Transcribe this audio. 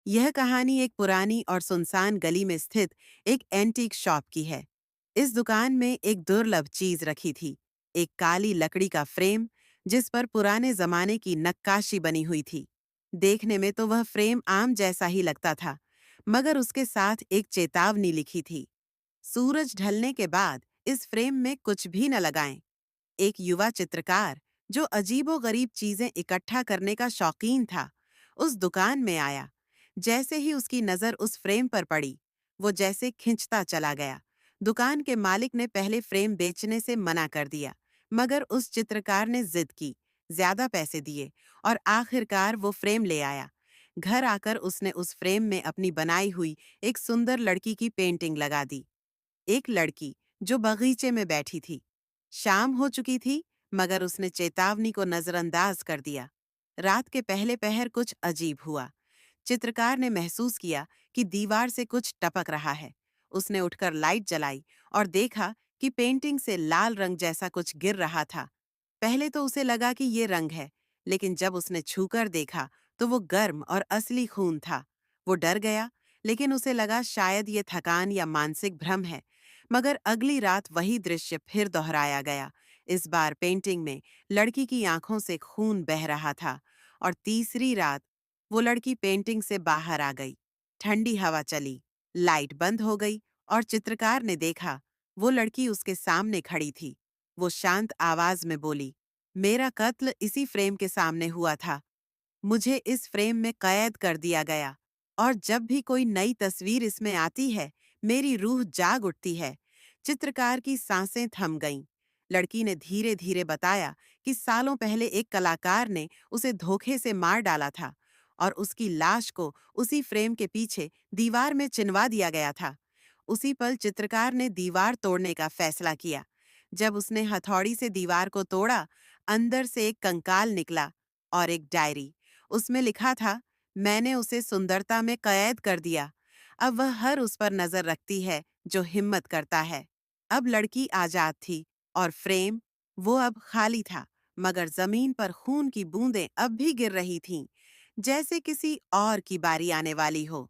यह कहानी एक पुरानी और सुनसान गली में स्थित एक एंटीक शॉप की है। इस दुकान में एक दुर्लभ चीज रखी थी, एक काली लकड़ी का फ्रेम जिस पर पुराने जमाने की नक्काशी बनी हुई थी। देखने में तो वह फ्रेम आम जैसा ही लगता था, मगर उसके साथ एक चेतावनी लिखी थी। सूरज ढलने के बाद इस फ्रेम में कुछ भी न लगाएं। एक युवा चित्रकार जो अजीबोगरीब चीजें इकट्ठा करने का शौकीन था, उस दुकान में आया। जैसे ही उसकी नजर उस फ्रेम पर पड़ी, वो जैसे खिंचता चला गया। दुकान के मालिक ने पहले फ्रेम बेचने से मना कर दिया, मगर उस चित्रकार ने जिद की, ज्यादा पैसे दिए और आखिरकार वो फ्रेम ले आया। घर आकर उसने उस फ्रेम में अपनी बनाई हुई एक सुंदर लड़की की पेंटिंग लगा दी। एक लड़की जो बगीचे में बैठी थी। शाम हो चुकी थी, मगर उसने चेतावनी को नजरअंदाज कर दिया। रात के पहले पहर कुछ अजीब हुआ। चित्रकार ने महसूस किया कि दीवार से कुछ टपक रहा है। उसने उठकर लाइट जलाई और देखा कि पेंटिंग से लाल रंग जैसा कुछ गिर रहा था। पहले तो उसे लगा कि ये रंग है, लेकिन जब उसने छूकर देखा तो वो गर्म और असली खून था। वो डर गया, लेकिन उसे लगा शायद ये थकान या मानसिक भ्रम है। मगर अगली रात वही दृश्य फिर दोहराया गया। इस बार पेंटिंग में लड़की की आंखों से खून बह रहा था। और तीसरी रात वो लड़की पेंटिंग से बाहर आ गई। ठंडी हवा चली, लाइट बंद हो गई और चित्रकार ने देखा वो लड़की उसके सामने खड़ी थी। वो शांत आवाज में बोली, मेरा कत्ल इसी फ्रेम के सामने हुआ था। मुझे इस फ्रेम में कैद कर दिया गया और जब भी कोई नई तस्वीर इसमें आती है, मेरी रूह जाग उठती है। चित्रकार की सांसें थम गईं। लड़की ने धीरे धीरे बताया कि सालों पहले एक कलाकार ने उसे धोखे से मार डाला था और उसकी लाश को उसी फ्रेम के पीछे दीवार में चिनवा दिया गया था। उसी पल चित्रकार ने दीवार तोड़ने का फैसला किया। जब उसने हथौड़ी से दीवार को तोड़ा, अंदर से एक कंकाल निकला और एक डायरी। उसमें लिखा था, मैंने उसे सुंदरता में कैद कर दिया। अब वह हर उस पर नजर रखती है जो हिम्मत करता है। अब लड़की आजाद थी और फ्रेम, वो अब खाली था, मगर जमीन पर खून की बूंदें अब भी गिर रही थीं, जैसे किसी और की बारी आने वाली हो।